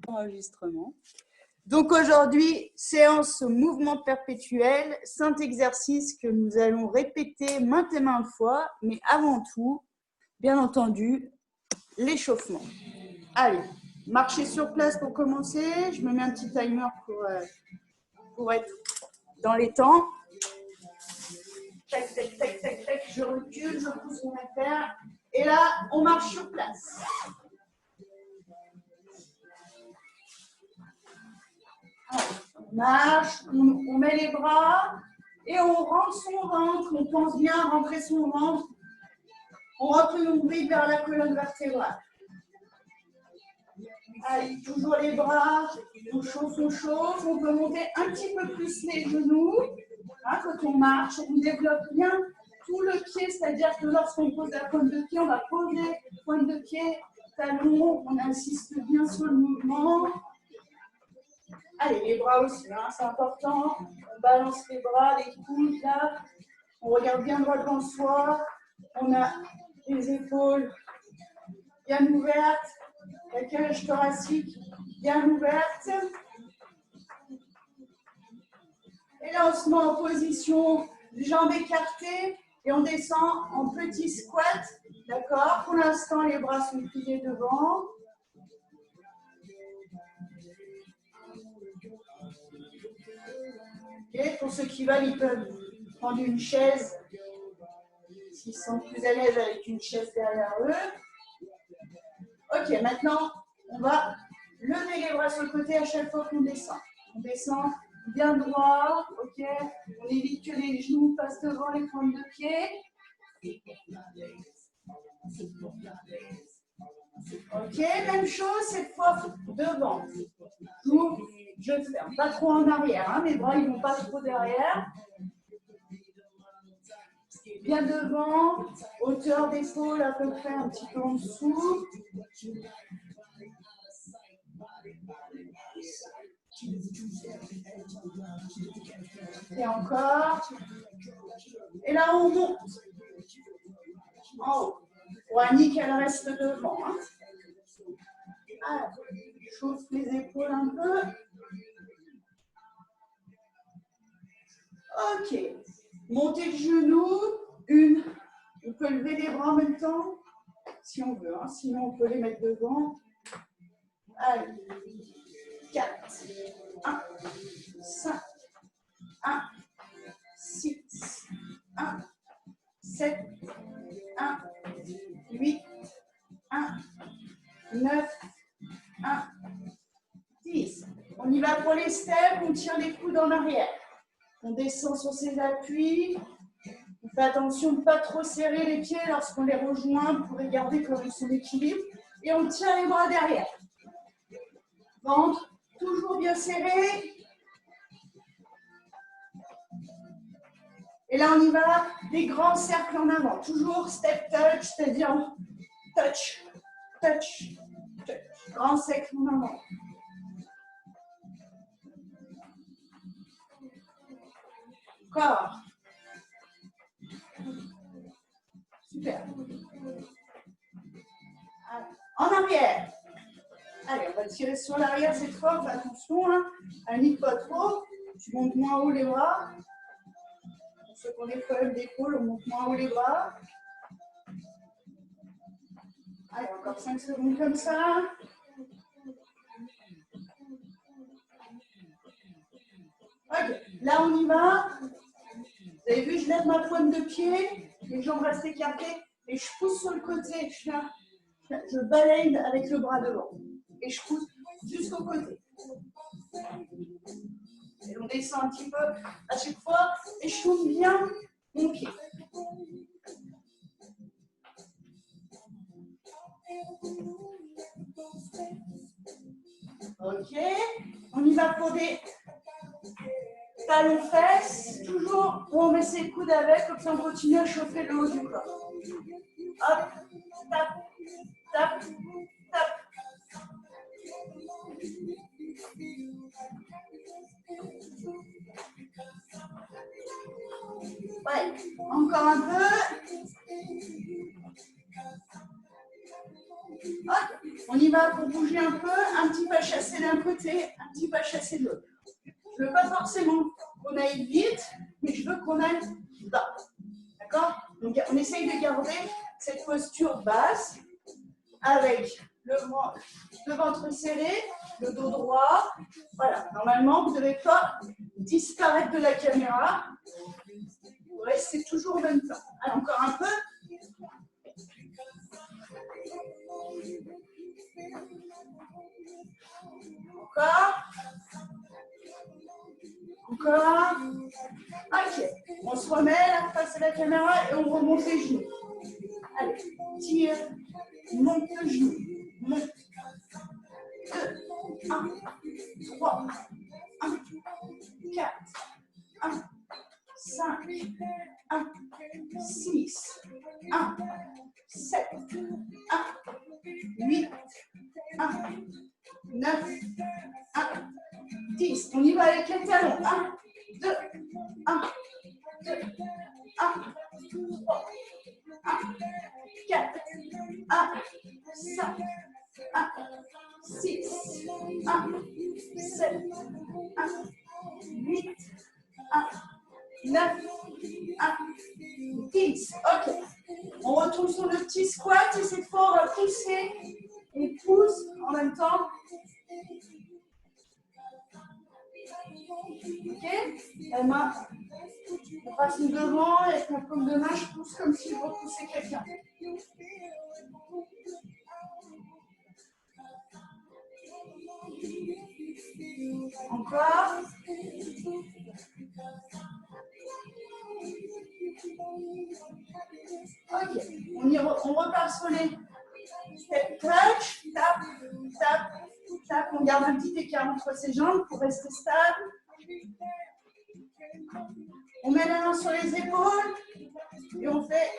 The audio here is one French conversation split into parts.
Enregistrement. Donc aujourd'hui, séance mouvement perpétuel, saint exercice que nous allons répéter maintes et maintes fois, mais avant tout, bien entendu, l'échauffement. Allez, marchez sur place pour commencer. Je me mets un petit timer pour être dans les temps. Tac, tac, tac, tac, tac, je recule, je pousse mon affaire. Et là, on marche sur place. On marche, on met les bras et on rentre son ventre. On pense bien à rentrer son ventre. On rentre le nombril vers la colonne vertébrale. Allez, toujours les bras, on chauffe, on chauffe. On peut monter un petit peu plus les genoux. Hein, quand on marche, on développe bien tout le pied, c'est-à-dire que lorsqu'on pose la pointe de pied, on va poser pointe de pied, talon, on insiste bien sur le mouvement. Allez, les bras aussi, hein, c'est important. On balance les bras, les coudes là. On regarde bien droit devant soi. On a les épaules bien ouvertes, la cage thoracique bien ouverte. Et là, on se met en position jambes écartées et on descend en petit squat. D'accord? Pour l'instant, les bras sont pliés devant. Et pour ceux qui veulent, ils peuvent prendre une chaise s'ils sont plus à l'aise avec une chaise derrière eux. Ok, maintenant, on va lever les bras sur le côté à chaque fois qu'on descend. On descend bien droit, ok. On évite que les genoux passent devant les pointes de pied. Ok, même chose, cette fois devant. Je ferme, pas trop en arrière, hein, mes bras ils vont pas trop derrière. Bien devant, hauteur d'épaule à peu près un petit peu en dessous. Et encore. Et là on monte. En haut. Pour Annie qu'elle reste devant. Hein. Alors, chauffe les épaules un peu. Ok. Montez le genou. Une. On peut lever les bras en même temps, si on veut. Hein. Sinon, on peut les mettre devant. Allez. 4. 1. 5. 1. 6. 1. 7. 1. 8. 1. 9. 1. 10. On y va pour les steps. On tire les coudes en arrière. On descend sur ses appuis. On fait attention de ne pas trop serrer les pieds lorsqu'on les rejoint pour les garder comme son équilibre. Et on tire les bras derrière. Ventre toujours bien serré. Et là, on y va. Des grands cercles en avant. Toujours step touch, c'est-à-dire touch, touch, touch. Grand cercle en avant. Corps. Super. En arrière. Allez, on va tirer sur l'arrière cette fois. Attention, hein. Annie, pas trop. Tu montes moins haut les bras. Pour ceux qui ont des problèmes d'épaule, on monte moins haut les bras. Allez, encore 5 secondes comme ça. Ok, là on y va. Vous avez vu, je lève ma pointe de pied, les jambes restent écartées et je pousse sur le côté. Je balaye avec le bras devant et je pousse jusqu'au côté. Et on descend un petit peu à chaque fois et je tourne bien mon pied. Ok, on y va pour des talons fesses, toujours où on met ses coudes avec, comme ça on continue à chauffer le haut du corps. Hop, tap, tap, tap. Ouais, encore un peu. Hop, On y va pour bouger un peu, un petit pas chassé d'un côté, un petit pas chassé de l'autre. Je ne veux pas forcément qu'on aille vite, mais je veux qu'on aille bas. D'accord? Donc on essaye de garder cette posture basse avec le ventre serré, le dos droit. Voilà, normalement, vous ne devez pas disparaître de la caméra. Vous restez toujours au même temps. Allez, encore un peu. Encore. Encore. Ok. On se remet là face à la caméra et on remonte les genoux. Allez, tire, monte le genou. Monte. 2, 1, 3, 1, 4, 1, 5, 1, 6, 1, 7, 1, 8, 1, 9, 1, 10. On y va avec les talons. 1, 2, 1, 2, 1, 3, 1, 4, 1, 5, 1, 6, 1, 7, 1, 8, 1, 9, 1, 10. Ok. On retourne sur le petit squat et cette fois on va pousser. On pousse en même temps. Ok. La main, on passe devant et avec ma paume de main, je pousse comme si je repoussais quelqu'un. Encore. Ok, on repart sur les step touch, tap, tap, tap. On garde un petit écart entre ses jambes pour rester stable. On met la main sur les épaules et on fait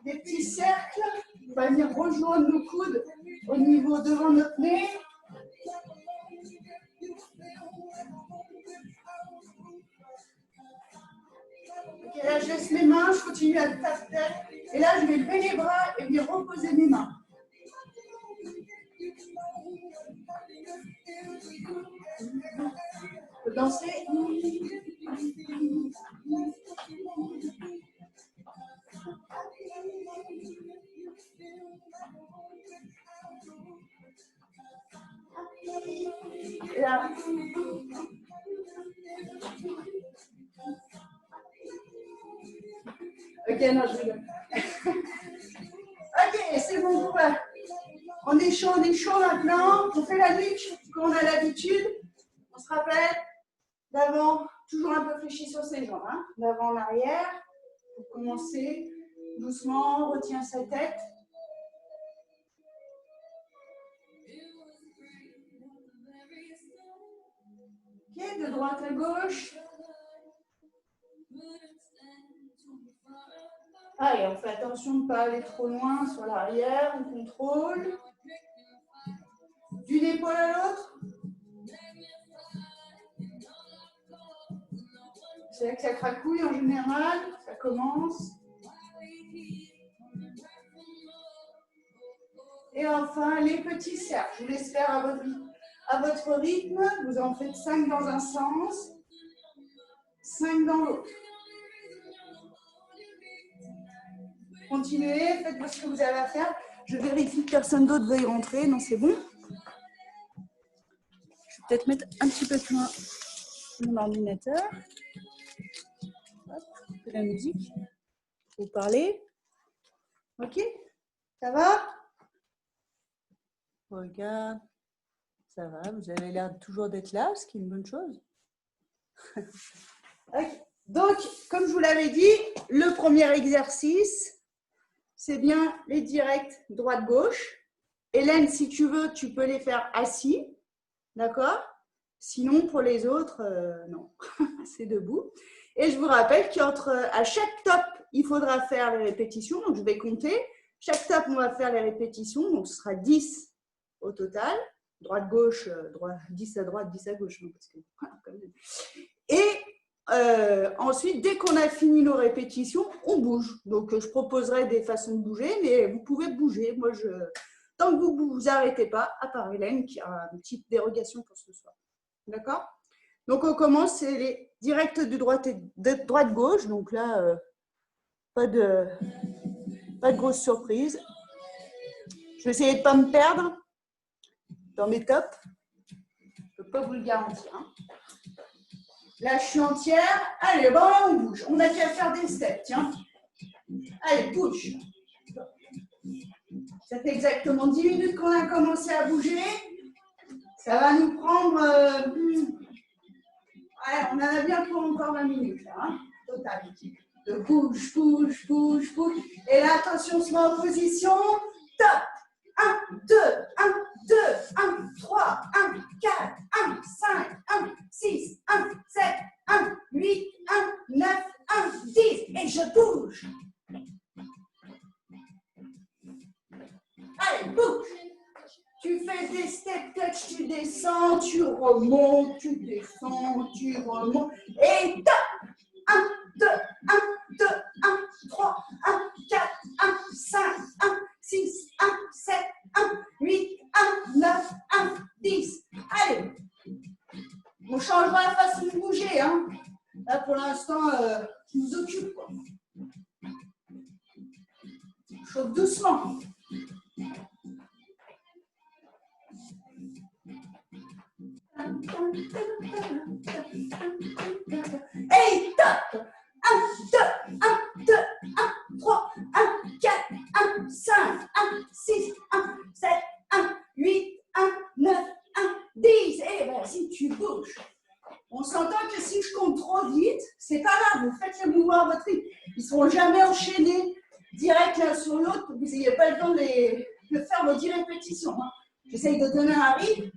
des petits cercles. On va venir rejoindre nos coudes au niveau devant notre nez. Ok, là je laisse mes mains, je continue à taper. Et là je vais lever les bras et venir reposer mes mains. On peut danser. Et là. Ok, non, je rigole. Ok, c'est bon. On est chaud maintenant. On fait la nuque comme on a l'habitude. On se rappelle d'avant, toujours un peu fléchi sur ses jambes. Hein. D'avant en arrière. Pour commencer, doucement, on retient sa tête. Ok, de droite à gauche. Allez, on fait attention de ne pas aller trop loin sur l'arrière, on contrôle. D'une épaule à l'autre. C'est là que ça cracouille en général, ça commence. Et enfin, les petits cercles. Je vous laisse faire à votre rythme. Vous en faites 5 dans un sens, 5 dans l'autre. Continuez, faites ce que vous avez à faire. Je vérifie que personne d'autre veuille rentrer. Non, c'est bon. Je vais peut-être mettre un petit peu plus loin mon ordinateur. Hop, de la musique. Vous parlez. Ok? Ça va? Regarde. Ça va, vous avez l'air toujours d'être là, ce qui est une bonne chose. Okay. Donc, comme je vous l'avais dit, le premier exercice, c'est bien les directs droite-gauche. Hélène, si tu veux, tu peux les faire assis. D'accord? Sinon, pour les autres, non. C'est debout. Et je vous rappelle qu'à chaque top, il faudra faire les répétitions. Donc, je vais compter. Chaque top, on va faire les répétitions. Donc, ce sera 10 au total. Droite-gauche, 10 à droite, 10 à gauche. Non, parce que, quand même. Et ensuite, dès qu'on a fini nos répétitions, on bouge. Donc, je proposerai des façons de bouger, mais vous pouvez bouger. Moi, tant que vous ne vous arrêtez pas, à part Hélène qui a une petite dérogation pour ce soir. D'accord? Donc on commence, c'est les directs de droite-gauche. Donc là, pas de grosse surprise. Je vais essayer de ne pas me perdre dans mes tops. Je ne peux pas vous le garantir. Hein. Là, je suis entière. Allez, bon, là, on bouge. On n'a qu'à faire des steps, tiens. Allez, bouge. Ça fait exactement 10 minutes qu'on a commencé à bouger. Ça va nous prendre... ouais, on en a bien pour encore 20 minutes, là. Hein, total. De bouge, bouge, bouge, bouge. Et là, attention, on se met en position. Top. 1, 2, 1, 2, 1, 3, 1, 4, 1, 5, 1, 6, 1, 7, 1, 8, 1, 9, 1, 10. Et je bouge. Allez, bouge. Tu fais des step touch, tu descends, tu remontes, tu descends, tu remontes. Et top. 1, 2, 1, 2, 1, 3, 1, 4, 1, 5, 1, 6, 1, 7, 1, 8, 1, 9, 1, 10. Allez, on changera la façon de bouger. Hein. Là, pour l'instant, je nous occupe. Quoi. Je chauffe doucement. Et top. 1, 2, 1, 2, 1, 3, 1, 4, 1, 5, 1, 6, 1, 7, 1, 8, 1, 9, 1, 10. Et vas-y, tu bouges. On s'entend que si je compte trop vite, c'est pas grave, vous faites les mouvements à votre rythme. Ils ne seront jamais enchaînés direct l'un sur l'autre pour que vous n'ayez pas le temps de faire vos 10 répétitions. Hein. J'essaye de donner un rythme,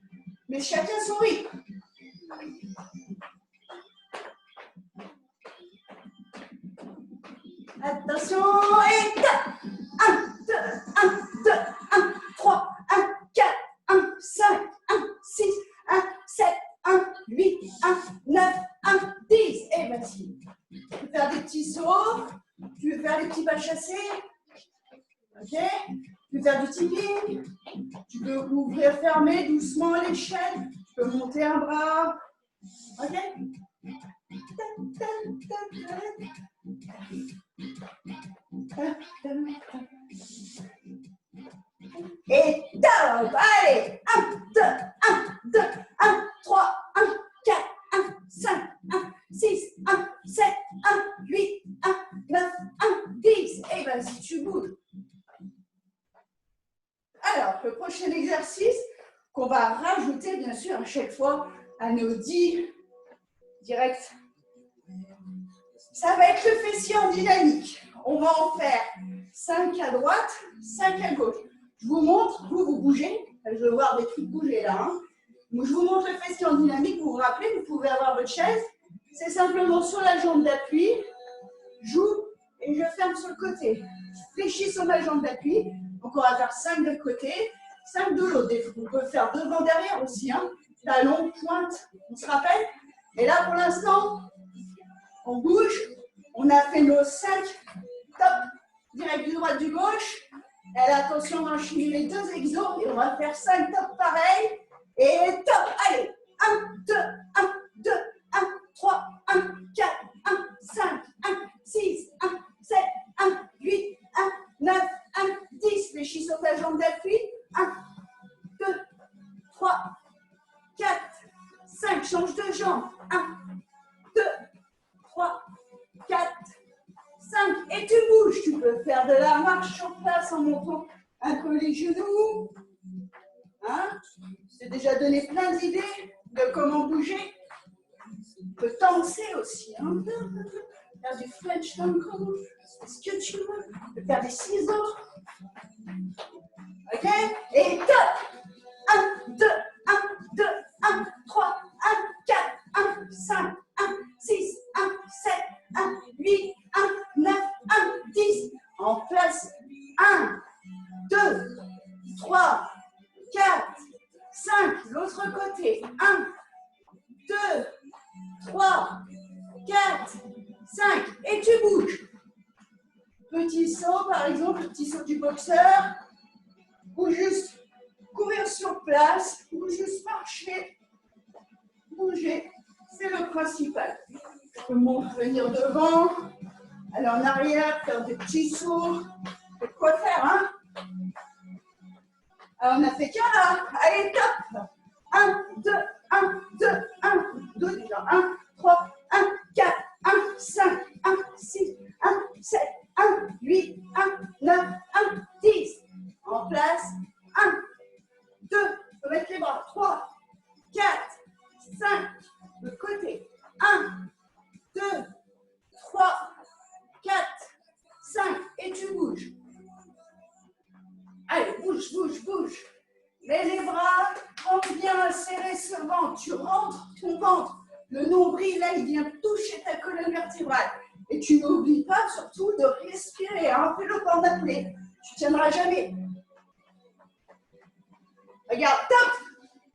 mais chacun son rythme. Attention, et top. 1, 2, 1, 2, 1, 3, 1, 4, 1, 5, 1, 6, 1, 7, 1, 8, 1, 9, 1, 10. Et vas-y. Tu peux faire des petits sauts, tu veux faire des petits pas chassés. Ok? Tu peux faire du tipping. Tu peux ouvrir, fermer doucement l'échelle. Tu peux monter un bras. Ok? Et top. Allez. 1, 2, 1, 2, 1, 3, 1, 4, 1, 5, 1, 6, 1, 7, 1, 8, 1, 9, 1, 10. Et vas-y, tu bouges. Alors, le prochain exercice qu'on va rajouter, bien sûr, à chaque fois à nos 10 directs, ça va être le fessier en dynamique. On va en faire 5 à droite, 5 à gauche. Je vous montre, vous bougez. Je veux voir des trucs bouger là. Hein. Donc, je vous montre le fessier en dynamique. Vous vous rappelez, vous pouvez avoir votre chaise. C'est simplement sur la jambe d'appui. J'ouvre et je ferme sur le côté. Je fléchis sur ma jambe d'appui. Donc, on va faire 5 de côté, 5 de l'autre. On peut faire devant, derrière aussi. Hein. Talon, pointe, on se rappelle. Et là, pour l'instant, on bouge. On a fait nos 5 top, direct du droite, du gauche. Et là, attention, on va enchaîner les 2 exos. Et on va faire 5 top pareil. Et top, allez. 1, 2, 1, 2, 1, 3, 1, 4, 1, 5, 1, 6, 1, 7, 1, 8, 1, 9, 1, 10. Fléchis sur ta jambe d'appui. 1, 2, 3, 4, 5. Change de jambe. 1, 2, 3, 4, 5. Et tu bouges. Tu peux faire de la marche sur place en montant un peu les genoux. Hein? Je t'ai déjà donné plein d'idées de comment bouger. Tu peux danser aussi. Hein? Faire du French tango. Est-ce que tu veux? Tu peux faire des ciseaux. Ok? Et top! 1, 2, 1, 2, 1, 3, 1, 4, 1, 5, 1, 6, 1, 7, 1, 8, 1, 9, 1, 10. En place. 1, 2, 3, 4, 5. L'autre côté. 1, 2, 3, 4, 5. Et tu bouges. Petit saut, par exemple, le petit saut du boxeur. Ou juste courir sur place ou juste marcher, bouger, c'est le principal. Je peux venir devant, aller en arrière, faire des petits sauts. C'est quoi faire, hein? Alors, on a fait qu'un là. Allez, top! 1, 2, 1, 2, 1, 2, déjà. 1, 3, 1, 4, 1, 5, 1, 6, 1, 7, 1, 8, 1, 9, 1, 10. En place. 1, 2, on peut mettre les bras. 3, 4, 5, de côté. 1, 2, 3, 4, 5, et tu bouges. Allez, bouge, bouge, bouge. Mets les bras, prends bien serrer ce ventre. Tu rentres ton ventre. Le nombril, là, il vient toucher ta colonne vertébrale. Et tu n'oublies pas, surtout, de respirer. Hein. Fais-le comme appelé. Tu ne tiendras jamais. Regarde, top.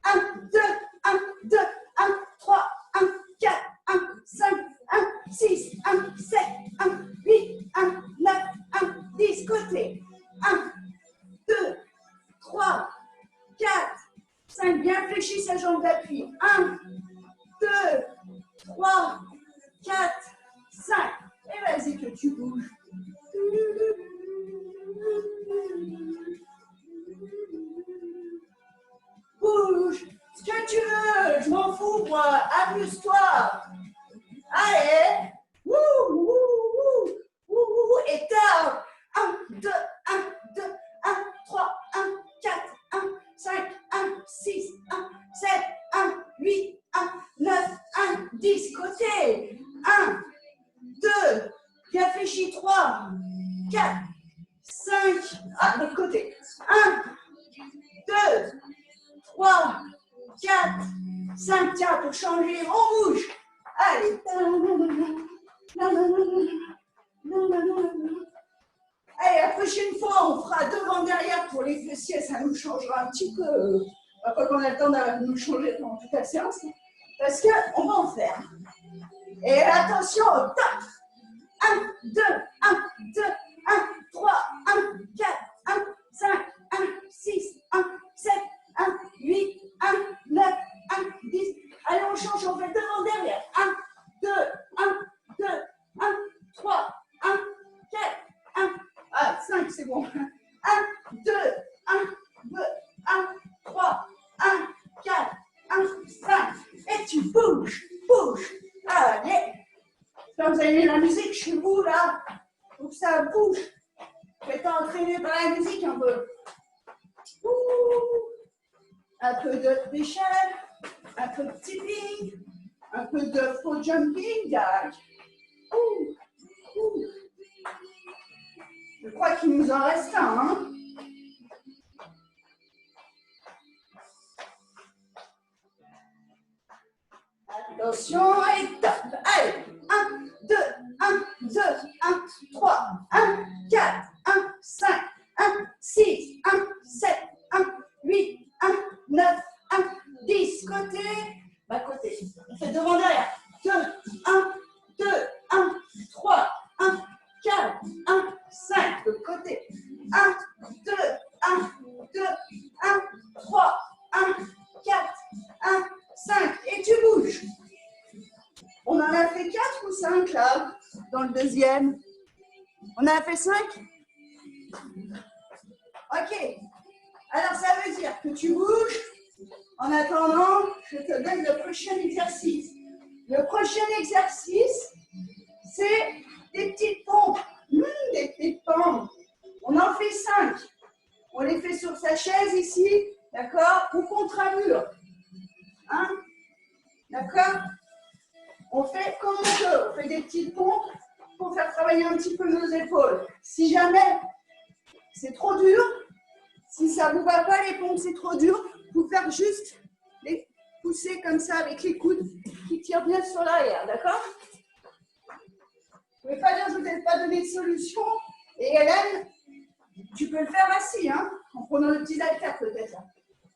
1, 2, 1, 2, 1, 3, 1, 4, 1, 5, 1, 6, 1, 7, 1, 8, 1, 9, 1, 10. Côté. 1, 2, 3, 4, 5. Bien fléchis sa jambe d'appui. 1, 2, 3, 4, 5. Et vas-y que tu bouges. Bouge. Ce que tu veux. Je m'en fous, moi. Amuse-toi. Allez. Wouh, wouh, wouh. Wouh, wouh. Et top. 1, 2, 1, 2, 1, 3, 1, 4, 1, 5, 1, 6, 1, 7, 1, 8, 1, 9, 1, 10. Côté. 1, 2, bien fléchi. 3, 4, 5. Ah, de l'autre côté. 1, 2, 3, 4, 5. Tiens, pour changer, on bouge. Allez. Allez, la prochaine fois, on fera devant derrière pour les fessiers, ça nous changera un petit peu. Pas qu'on a le temps de nous changer pendant toute la séance, parce qu'on va en faire. Et attention, au top. 1, 2, 1, 2, 1, 3, 1, 4, 1, 5, 1, 6, 1, 7, 1, 8, 1, 9, 1, 10. Allez, on change, on fait devant derrière. 1, 2, 1, 2, 1, 3, 1, 4, 1. Ah, 5, c'est bon. 1, 2, 1, 2, 1, 3, 1, 4, 1, 5. Et tu bouges, bouge. Allez. Quand vous avez mis la musique chez vous, là, faut que ça bouge. Faites entraîner par la musique un peu. Un peu d'échelle, un peu de tipping, un peu de faux jumping jack. Je crois qu'il nous en reste un. Hein? Attention, et top. Allez, 1, 2, 1, 2, 1, 3, 1, 4, 1, 5, 1, 6, 1, 7, 1, 8, 1, 9, 1, 10. Côté, bas côté. On fait devant derrière. 2, 1, 2, 1, 3, 1, 4, 1, 5. De côté. 1, 2, 1, 2, 1, 3, 1, 4, 1, 5. Et tu bouges. On en a fait 4 ou 5 là, dans le deuxième. On en a fait 5? Ok. Alors ça veut dire que tu bouges. En attendant, je te donne le prochain exercice. Le prochain exercice, c'est des petites pompes. Des petites pompes. On en fait 5. On les fait sur sa chaise ici, d'accord? Ou contre un mur. Hein? D'accord? On fait comme on peut. On fait des petites pompes pour faire travailler un petit peu nos épaules. Si jamais c'est trop dur, si ça ne vous va pas les pompes, c'est trop dur, vous faire juste les pousser comme ça avec les coudes qui tirent bien sur l'arrière, d'accord? Vous ne pouvez pas dire que je ne vous ai pas donné de solution. Et Hélène, tu peux le faire assis, hein, en prenant le petit haltère peut-être.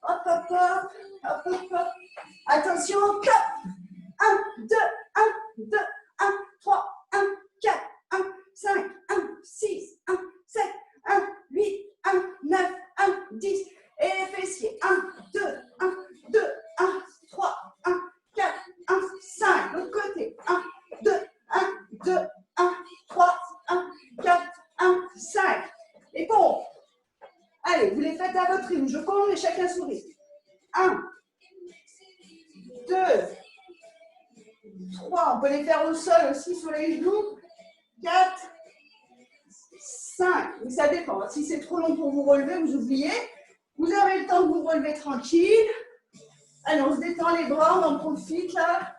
Hop, hop, hop, hop, hop, hop. Attention, top. 1, 2, 1, 2, 1, 3, 1, 4, 1, 5, 1, 6, 1, 7, 1, 8, 1, 9, 1, 10. Et les fessiers. 1, poitrine. Je compte et chacun sourit. 1, 2, 3. On peut les faire au sol aussi sur les genoux. 4, 5. Mais ça dépend. Si c'est trop long pour vous relever, vous oubliez. Vous avez le temps de vous relever tranquille. Allez, on se détend les bras, on en profite là.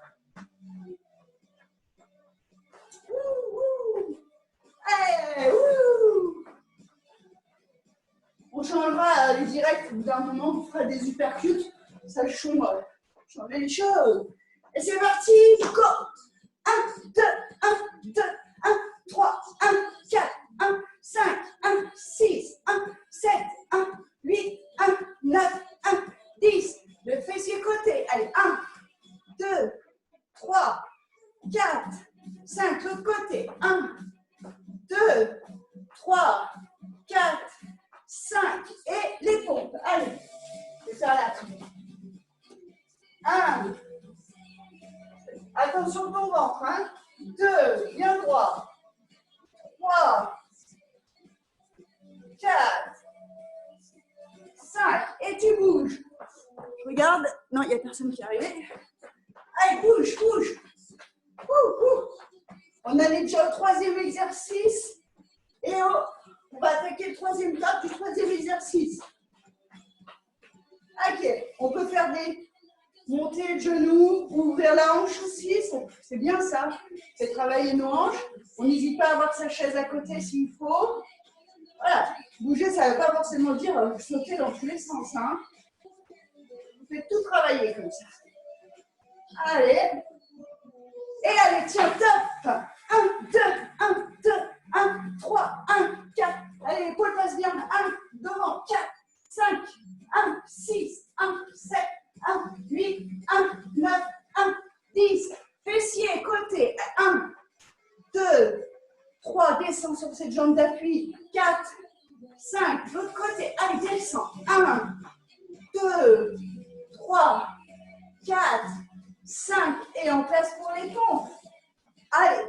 Allez, on changera les directs. Au bout d'un moment, on fera des uppercuts. Ça change. Changer les choses. Et c'est parti. Go. 1, 2, 1, 2, 1, 3, 1, 4, 1, 5, 1, 6, 1, 7, 1, 8, 1, 9, 1, 10. Le fessier côté. Allez, 1, 2, 3, 4, 5. L'autre côté. 1, 2, 3, 4, 5. Et les pompes. Allez, c'est ça là. 1. Attention ton ventre. Hein. 2, bien droit. 3, 4, 5. Et tu bouges. Je regarde. Non, il n'y a personne qui est arrivé. Allez, bouge, bouge. On en est déjà au 3e exercice. Et on va attaquer le 3e tas du 3e exercice. Ok, on peut faire des montées de genoux, ouvrir la hanche aussi. C'est bien ça. C'est travailler nos hanches. On n'hésite pas à avoir sa chaise à côté s'il faut. Voilà, bouger, ça ne veut pas forcément dire sauter dans tous les sens. Hein. Vous faites tout travailler comme ça. Allez. Et allez, tiens, top. 1, 2, 1, 2, 1, 3, 1, 4. Allez, l'épaule passe bien. 1, devant, 4, 5, 1, 6, 1, 7, 1, 8, 1, 9, 1, 10. Fessiers, côté. 1, 2, 3. Descends sur cette jambe d'appui. 4, 5. L'autre côté. Allez, descends. 1, 2, 3, 4, 5. Et en place pour les pompes. Allez.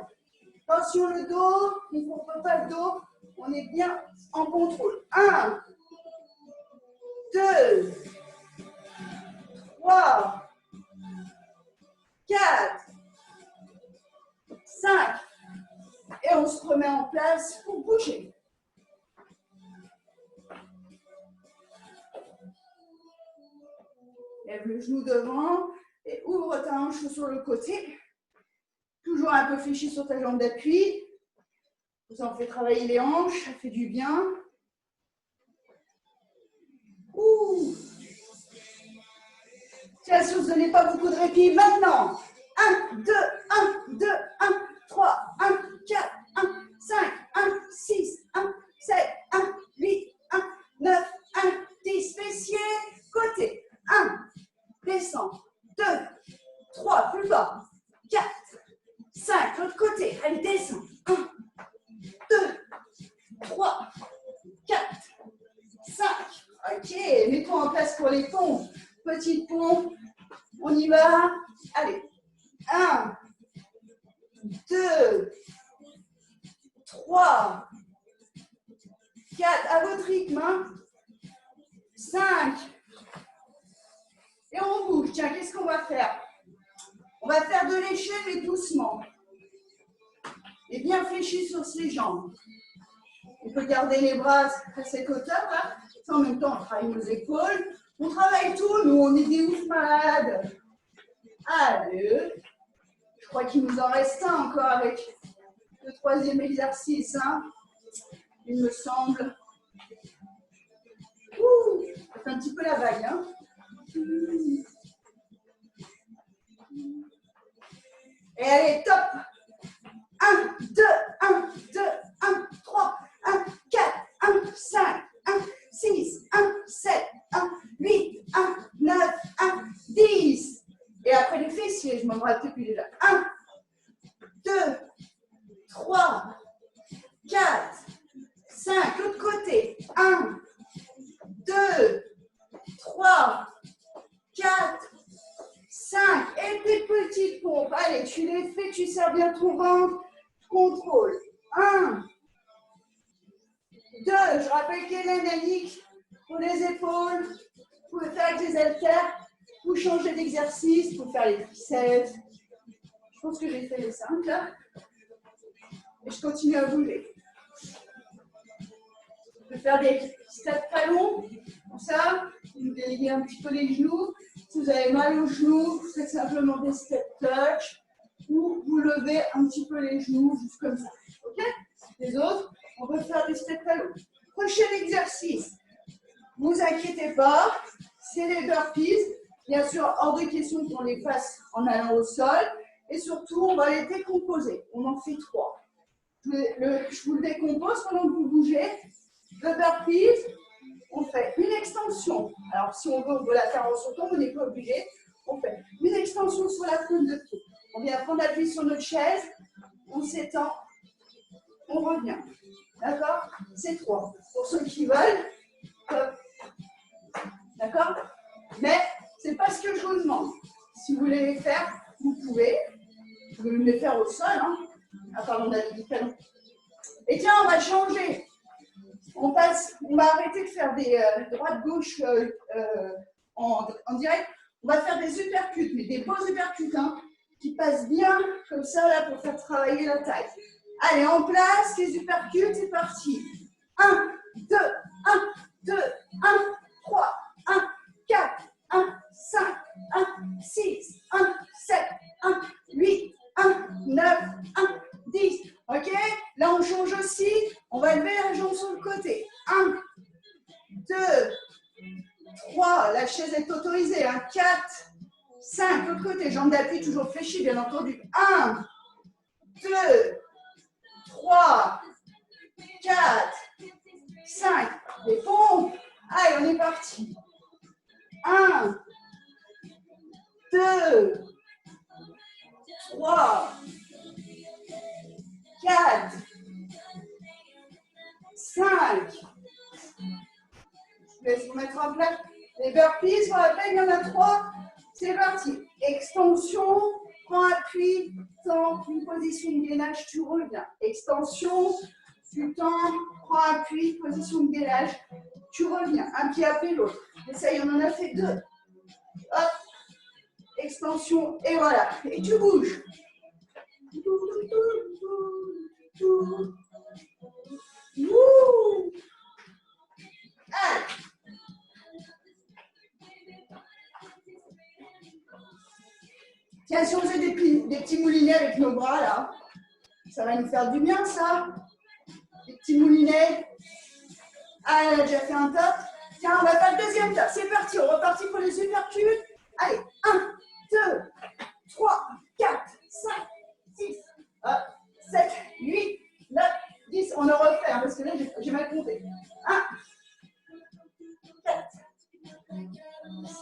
Attention le dos. Il ne faut pas le dos. On est bien en contrôle. 1, 2, 3, 4, 5. Et on se remet en place pour bouger. Lève le genou devant et ouvre ta hanche sur le côté. Toujours un peu fléchi sur ta jambe d'appui. Vous en faites travailler les hanches, ça fait du bien. Tiens, si vous ne donnez pas beaucoup de répit, maintenant. 1, 2, 1, 2, 1, 3, 1, 4, 1, 5, 1, 6, 1, 7, 1, 8, 1, 9, 1, 10. Fessiers, côté. 1, descends. 2, 3, plus bas. 4, 5, l'autre côté. Allez, descends. 1, 2, 3, 4, 5. Ok, mets-toi en place pour les pompes. Petite pompe. On y va. Allez. 1, 2, 3, 4. À votre rythme. Hein. 5. Et on bouge. Tiens, qu'est-ce qu'on va faire? On va faire de l'échelle, mais doucement. Et bien fléchi sur ses jambes. On peut garder les bras à cette hauteur, là. En même temps, on travaille nos épaules. On travaille tout, nous, on est des ouf malades. Allez. Je crois qu'il nous en reste un encore avec le 3e exercice. Hein. Il me semble. Ça fait un petit peu la vague. Hein. Et allez, top. 1, 2, 1, 2, 1, 3, 1, 4, 1, 5, 1, 6, 1, 7, 1, 8, 1, 9, 1, 10. Et après les fessiers, je m'en rappelle plus déjà. 1, 2, 3, 4, 5. L'autre côté. 1, 2, 3, 4, 5. Et tes petites pompes. Allez, tu les fais, tu serres bien ton ventre. Contrôle. 1, 2. Je rappelle qu'Hélène, Annick, pour les épaules, vous pouvez faire avec les haltères, vous changez d'exercice, vous pouvez faire les triceps. Je pense que j'ai fait les 5 là. Et je continue à bouger. Je vais faire des steps talons, comme ça, vous déliez un petit peu les genoux. Si vous avez mal aux genoux, vous faites simplement des step touch ou vous levez un petit peu les genoux, juste comme ça. Ok? Les autres, on peut faire des step talons. Prochain exercice, ne vous inquiétez pas, c'est les burpees. Bien sûr, hors de question qu'on les fasse en allant au sol. Et surtout, on va les décomposer. On en fait 3. Je vous le décompose pendant que vous bougez. Le burpees, on fait une extension. Alors, si on veut la faire en sautant, on n'est pas obligé. On fait une extension sur la pointe de pied. On vient prendre appui sur notre chaise, on s'étend, on revient. D'accord? C'est 3. Pour ceux qui veulent, d'accord? Mais ce n'est pas ce que je vous demande. Si vous voulez les faire, vous pouvez. Vous pouvez les faire au sol. Hein? Ah, pardon, on a dit talons. Et tiens, on va changer. On va arrêter de faire des droite-gauche en direct. On va faire des uppercuts, mais des beaux uppercuts, hein, qui passent bien comme ça là pour faire travailler la taille. Allez, en place, les uppercuts, c'est parti. 1, 2, 1, 2, 1, 3, 1, 4, 1, 5, 1, 6, 1, 7, 1, 8, 1, 9, 1, 10. Ok? Là, on change aussi. On va lever la jambe sur le côté. 1, 2, 3. La chaise est autorisée. 4, 5. L'autre côté. Jambe d'appui toujours fléchie, bien entendu. 1, 2, 3, 4, 5. Les pompes. Allez, on est parti. 1, 2, 3, 4, 5. Je vais vous mettre en place. Les burpees, on rappelle, il y en a 3. C'est parti. Extension, prends appui, tends, une position de gainage, tu reviens. Extension, tu tends, prends appui, position de gainage, tu reviens. Un pied après l'autre. Essaye, on en a fait 2. Hop. Extension, et voilà. Et tu bouges. Wouh. Allez. Tiens, si on faisait des petits moulinets avec nos bras, là, ça va nous faire du bien, ça. Des petits moulinets. Ah, elle a déjà fait un top. Tiens, on va faire le deuxième top. C'est parti, on repartit pour les uppercuts. Allez, 1, 2, 3, 4, 5, 6, 7, 8, 9, 10. On le refait, hein, parce que là, j'ai mal compté. 1, 4,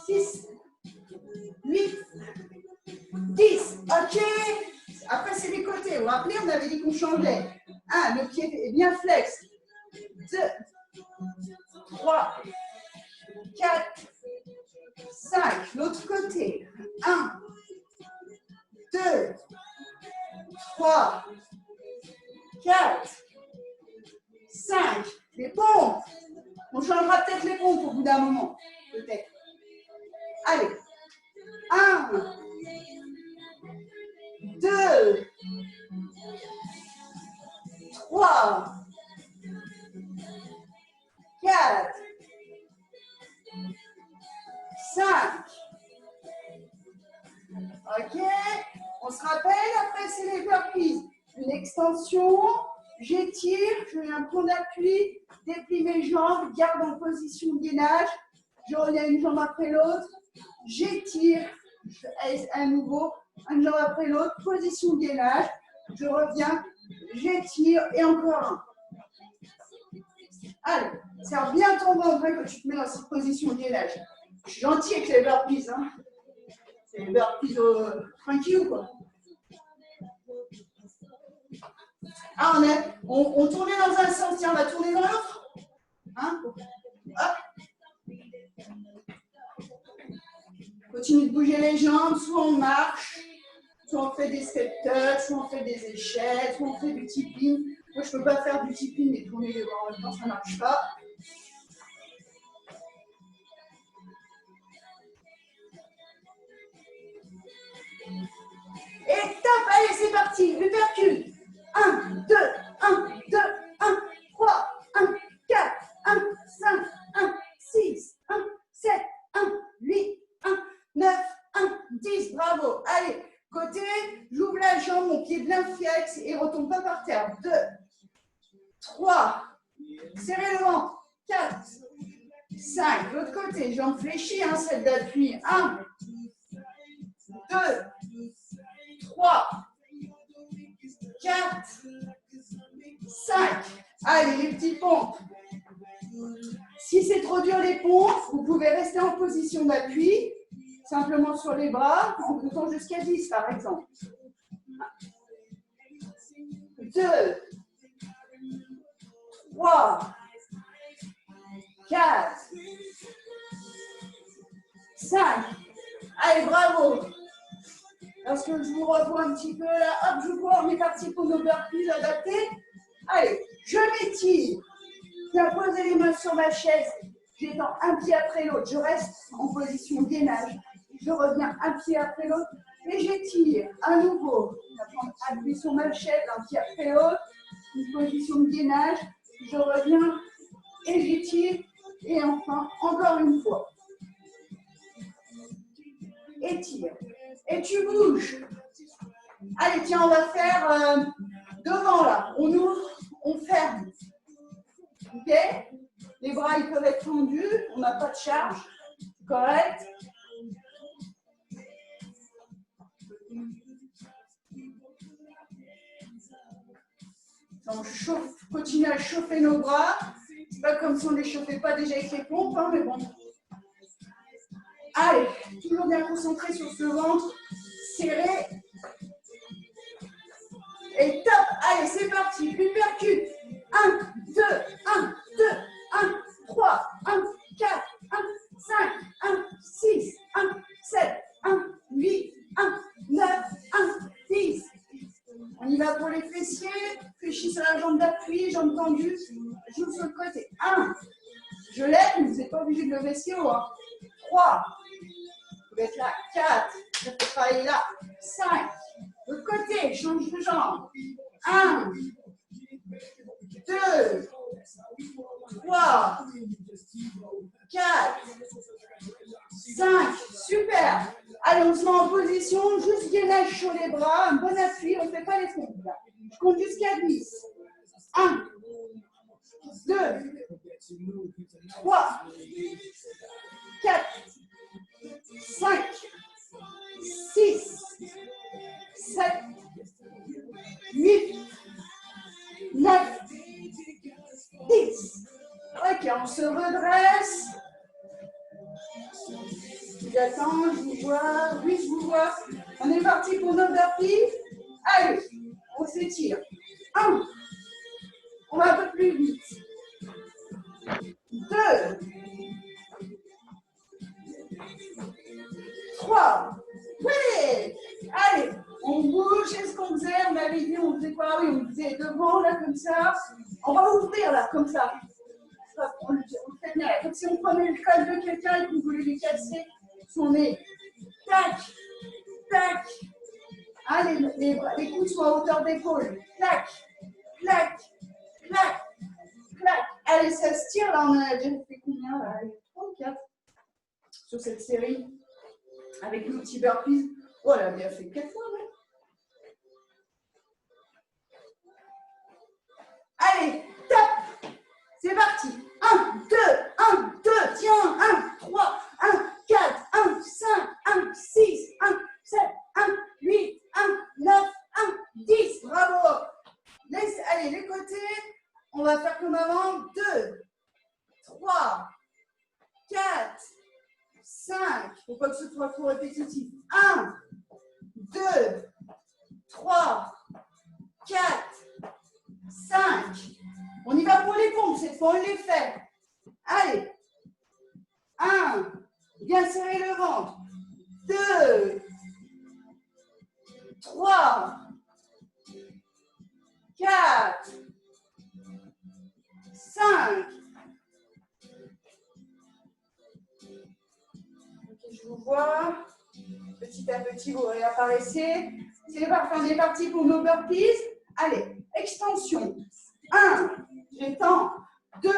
6, 8, 10. OK. Après, c'est les côtés. Vous vous rappelez, on avait dit qu'on changeait. 1, le pied est bien flex. 2, 3, 4, 5. L'autre côté. 1, 2, 3, 4, 5. Les pompes. On changera peut-être les pompes au bout d'un moment. Peut-être. Allez. 1, 2, 3, 4, 5. OK. On se rappelle, après, c'est les burpees. Une extension, j'étire, je viens prendre appui, déplie mes jambes, garde en position de gainage. Je reviens une jambe après l'autre. J'étire, à nouveau, une jambe après l'autre, position de gainage. Je reviens, j'étire et encore un. Allez, serre bien ton ventre quand tu te mets dans cette position de gainage. Je suis gentil avec les burpees, hein. C'est les burpees tranquilles, quoi. Ah, on tournait dans un sens, tiens, on va tourner dans l'autre. Hein? Hop. Continue de bouger les jambes, soit on marche, soit on fait des step touch, soit on fait des échelles, soit on fait du tipping. Moi, je ne peux pas faire du tipping et tourner les bras en même temps, ça ne marche pas. Et top, allez, c'est parti. Uppercut. 1, 2, 1, 2, 1, 3, 1, 4, 1, 5, 1, 6, 1, 7, 1, 8, 1, 9, 1, 10. Bravo. Allez, côté, j'ouvre la jambe, mon pied bien flex et retombe pas par terre. 2, 3, serrez le ventre. 4, 5, l'autre côté, jambes fléchies, hein, celle d'appui. 1, 2, 3, 4, 5. Allez, les petits pompes. Si c'est trop dur les pompes, vous pouvez rester en position d'appui, simplement sur les bras, en comptant jusqu'à 10 par exemple. 2, 3, 4, 5. Allez, bravo. Lorsque je vous revois un petit peu là, hop, je vois, on est parti pour nos burpees adaptés. Allez, je m'étire. Je viens poser les mains sur ma chaise. J'étends un pied après l'autre. Je reste en position gainage. Je reviens un pied après l'autre et j'étire à nouveau. Je vais appuyer sur ma chaise, un pied après l'autre. Une position de gainage. Je reviens et j'étire. Et enfin, encore une fois. Étire. Et tu bouges. Allez, tiens, on va faire devant là. On ouvre, on ferme. Ok? Les bras, ils peuvent être tendus. On n'a pas de charge. Correct? On chauffe, continue à chauffer nos bras. C'est pas comme si on ne les chauffait pas déjà avec les pompes, hein, mais bon. Allez, toujours bien concentré sur ce ventre. Serré. Et top. Allez, c'est parti. Uppercut. 1, 2, 1, 2, 1, 3, 1, 4, 1, 5, 1, 6, 1, 7, 1, 8, 1, 9, 1, 10. On y va pour les fessiers. Fléchis sur la jambe d'appui, jambe tendue. Joue sur le côté. 1. Je lève, mais vous n'êtes pas obligé de lever si haut. 3. Vous pouvez être là. 4. Je peux travailler là. 5. De l'autre côté, change de jambe. 1, 2, 3, 4, 5. Super. Allez, on se met en position, juste gainage sur les bras, un bon appui, on ne fait pas les pompes. Je compte jusqu'à 10. 1, 2, 3, 4, 5, 6, 7, 8, 9, 10. Ok, on se redresse. J'attends, je vous vois. Oui, je vous vois. On est parti pour nos burpees. Allez, on s'étire. 1. On va un peu plus vite. 2. 3. Oui. Allez, on bouge. Qu'est-ce qu'on faisait? On avait dit, on faisait quoi? Oui, on faisait devant, là, comme ça. On va ouvrir, là, comme ça. On le fait bien, comme si on prenait le col de quelqu'un et qu'on voulait lui casser son nez. Tac, tac. Allez, les coudes sont à hauteur d'épaule. Clac, clac, clac, clac. Allez, ça se tire, là, on a déjà fait combien? Là, 3 ou 4 sur cette série avec nos petits burpees. Oh, elle a bien fait 4 fois, ouais. Allez, top. C'est parti. 1, 2, 1, 2, tiens, 1, 3, 1, 4, 1, 5, 1, 6, 1, 7, 1, 8, 1, 9, 1, 10. Bravo. Allez, les côtés, on va faire comme avant. 2, 3, 4, 5. Il ne faut pas que ce soit trop répétitif. 1, 2, 3, 4, 5. On y va pour les pompes, cette fois on les fait. Allez. 1. Bien serrer le ventre. 2. 3. 4. 5. Ok, je vous vois. Petit à petit, vous réapparaissez. C'est parti, on est parti pour nos burpees. Allez, extension. 1, j'étends. 2,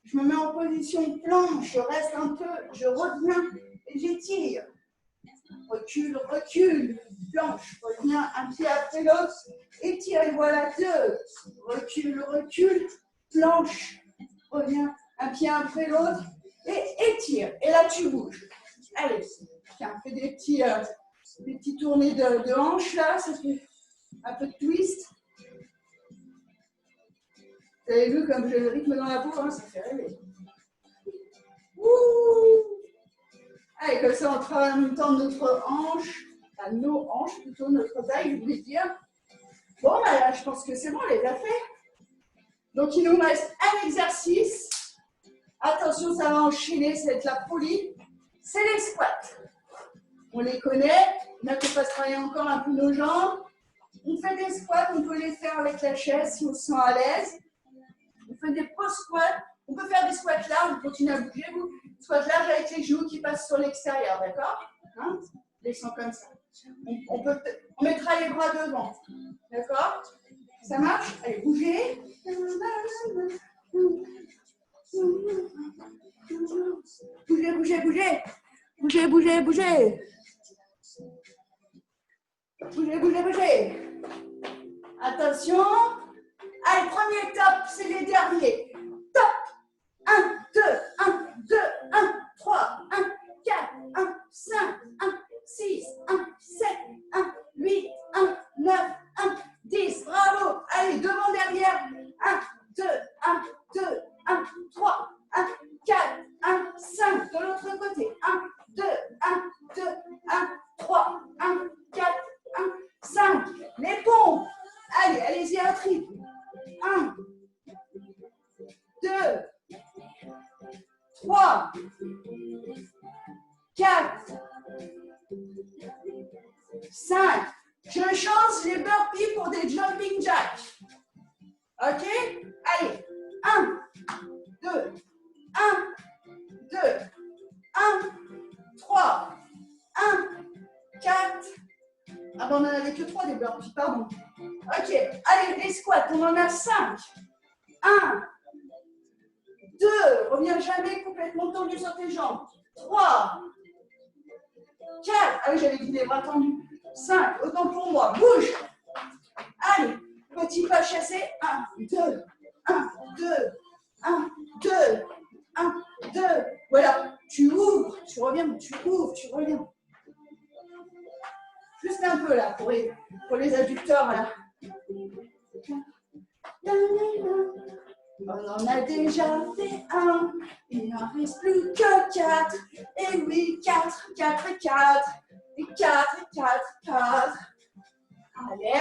je me mets en position planche, je reste un peu, je reviens et j'étire. Recule, recule, planche, reviens un pied après l'autre, étire et voilà 2. Recule, recule, planche, reviens un pied après l'autre et étire. Et là tu bouges. Allez, tiens, fais des petits tournées de hanches là, ça fait un peu de twist. Vous avez vu comme j'ai le rythme dans la peau, hein, ça fait rêver. Ouh. Allez, comme ça on travaille en même temps notre hanche, enfin, nos hanches, plutôt notre taille, je voulais dire. Bon, bah là, je pense que c'est bon, on les a fait. Donc il nous reste un exercice. Attention, ça va enchaîner, ça va être la folie. C'est les squats. On les connaît, on a qu'on fasse travailler encore un peu nos jambes. On fait des squats, on peut les faire avec la chaise si on se sent à l'aise. On fait des pause squats. On peut faire des squats larges, on continue à bouger. Vous, squats larges avec les genoux qui passent sur l'extérieur, d'accord, hein? Descends comme ça. On mettra les bras devant, d'accord? Ça marche? Allez, bougez. Bougez, bougez, bougez. Bougez, bougez, bougez. Bougez, bougez, bougez. Attention. Allez, premier top, c'est les derniers. Top. 1, 2, 1, 2, 1, 3, 1, 4, 1, 5, 1, 6, 1, 7, 1, 8, 1, 9, 1, 10. Bravo. Allez, devant, derrière. 1, 2, 1, 2, 1, 3, 1, 4, 1, 5. De l'autre côté. 1, 2, 1, 2, 1, 3, 1, 4, 1, 5. Les pompes. Allez, allez-y, un triple. 1, 2, 3, 4, 5. Je change les burpees pour des jumping jacks. Ok? Allez. 1, 2, 1, 2, 1, 3, 1, 4. Ah ben on n'en avait que 3 des burpees, pardon. Ok. Allez, les squats, on en a 5. 1, 2, reviens jamais complètement tendu sur tes jambes. 3, 4, ah oui, j'avais dit les bras tendus. 5, autant pour moi, bouge. Allez, petit pas chassé. 1, 2, 1, 2, 1, 2, 1, 2. Voilà, tu ouvres, tu reviens, tu ouvres, tu reviens. Juste un peu là, pour les adducteurs, là. On en a déjà fait un, il n'en reste plus que 4. Et oui, 4, 4 et 4. Et 4 et 4, 4. Allez.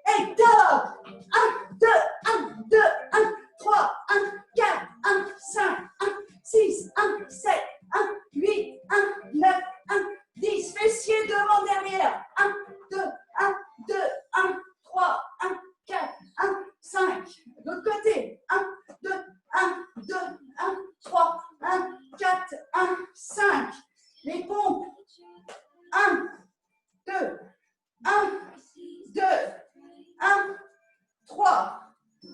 Et top. 1, 2, 1, 2, 1, 3, 1, 4, 1, 5, 1, 6, 1, 7, 1, 8, 1, 9, 1, 10. Fessiers devant, derrière. 1, 2, 1, 2, 1, 3, 1, 4, 1, 5. De l'autre côté. 1, 2, 1, 2, 1, 3, 1, 4, 1, 5. Les pompes. 1, 2, 1, 2, 1, 3,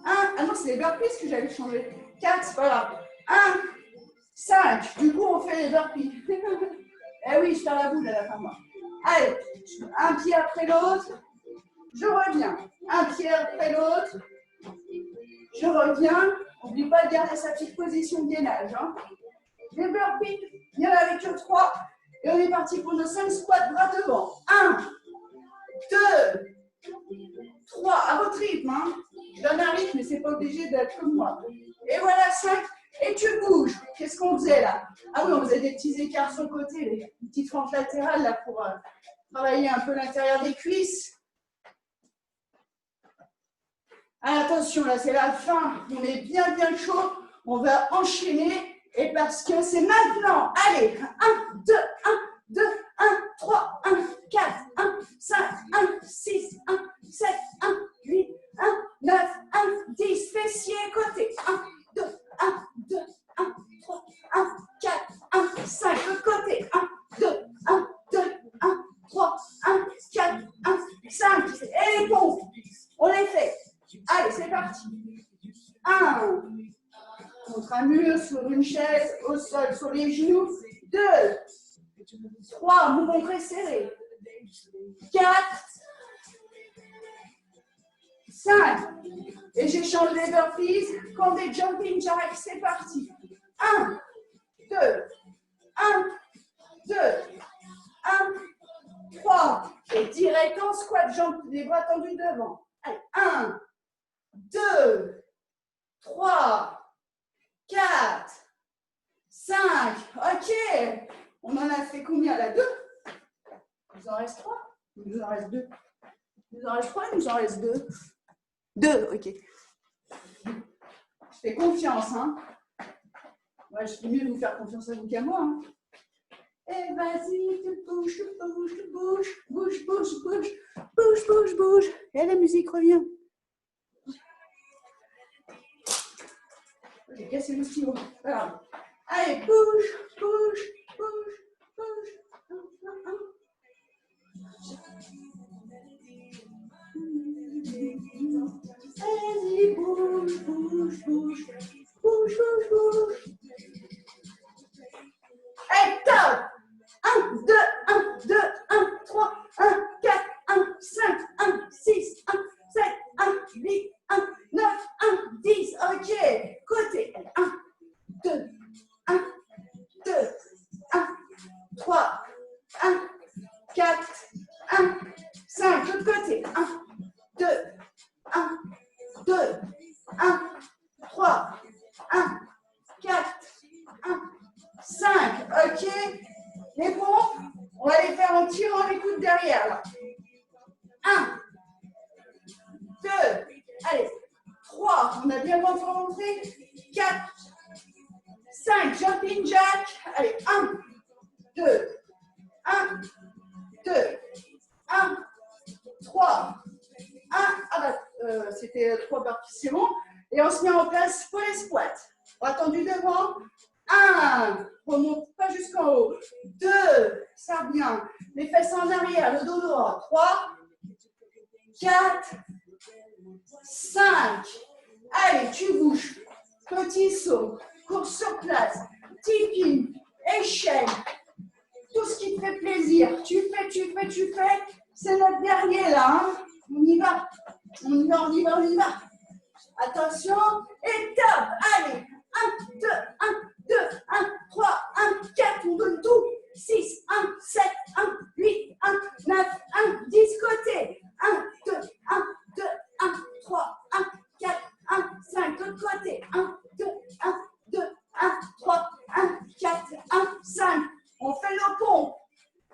1. Ah non, c'est les burpees que j'avais changé. 4, c'est pas grave. 1, 5. Du coup, on fait les burpees. Eh oui, je perds la boule à la fin. Moi. Allez, un pied après l'autre. Je reviens. Un pied après l'autre. Je reviens. N'oublie pas de garder sa petite position de gainage. Hein. Les burpees, il n'y en avait que 3. Et on est parti pour nos 5 squats bras devant. 1, 2, 3. À votre rythme. Hein. Je donne un rythme, mais ce n'est pas obligé d'être comme moi. Et voilà 5. Et tu bouges. Qu'est-ce qu'on faisait là? Ah oui, on faisait des petits écarts sur le côté, les petites fentes latérales là pour travailler un peu l'intérieur des cuisses. Ah, attention, là c'est la fin. On est bien bien chaud. On va enchaîner. Et parce que c'est maintenant. Allez, 1, 2, 1, 2, 1, 3, 1, 4, 1, 5, 1, 6, 1, 7, 1, 8, 1, 9, 1, 10. Fessiers côté. 1, 2, 1, 2, 1, 3, 1, 4, 1, 5. Le côté. 1, 2, 1, 2, 1, 3, 1, 5. Et les pompes, on les fait. Allez, c'est parti. 1. Contre un mur, sur une chaise, au sol, sur les genoux. 2. 3. Mouvement très serré. 4. 5. Et j'échange les burpees comme des jumping jacks. C'est parti. 1, 2, 1, 2, 1, 3. Et direct en squat, jambes, les bras tendus devant. Allez, 1, 2, 3, 4, 5. Ok. On en a fait combien là? 2. Il nous en reste 3. Il nous en reste 2. Il nous en reste 3, il nous en reste 2. 2, ok. Je fais confiance, hein. Ouais, je fais mieux de vous faire confiance à vous qu'à moi, hein. Et vas-y, tu bouges, tu bouges, tu bouges, bouge, bouge, bouge, bouge, bouge, bouge. Et la musique revient. J'ai cassé le stylo. Voilà. Allez, bouge, bouge, bouge, bouge. Vas-y, bouge, bouge, bouge, bouge, bouge, bouge. Allez, top. 1, 2, 1, 2, 1, 3, 1, 4, 1, 5, 1, 6, 1, 7, 1, 8, 1, 9, 1, 10. Ok. Côté. 1, 2, 1, 2, 1, 3, 1, 4, 1, 5. L'autre côté. 1, 2, 1, 2, 1, 3, 1, 4, 1, 5. Ok. Les pompes, on va les faire en tirant les coudes derrière. 1, 2, allez, 3, on a bien rentré. 4, 5, jumping jack. Allez, 1, 2, 1, 2, 1, 3, 1. Ah bah, c'était 3 burpees, c'est bon. Et on se met en place pour les squats. Bras tendus devant. 1, remonte pas jusqu'en haut. 2, ça bien. Les fesses en arrière, le dos droit. 3, 4, 5. Allez, tu bouges. Petit saut, course sur place, tipping, échelle. Tout ce qui te fait plaisir. Tu fais, tu fais, tu fais. C'est notre dernier là. Hein. On y va. On y va, on y va, on y va. Attention. Et top. Allez. 1, 2, 1, 2, 1, 3, 1, 4. On donne tout. 6, 1, 7, 1, 8, 1, 9, 1, 10 côté. 1, 2, 1, 2, 1, 3, 1, 4, 1, 5. L'autre côté. 1, 2, 1, 2, 1, 3, 1, 4, 1, 5. On fait le pont.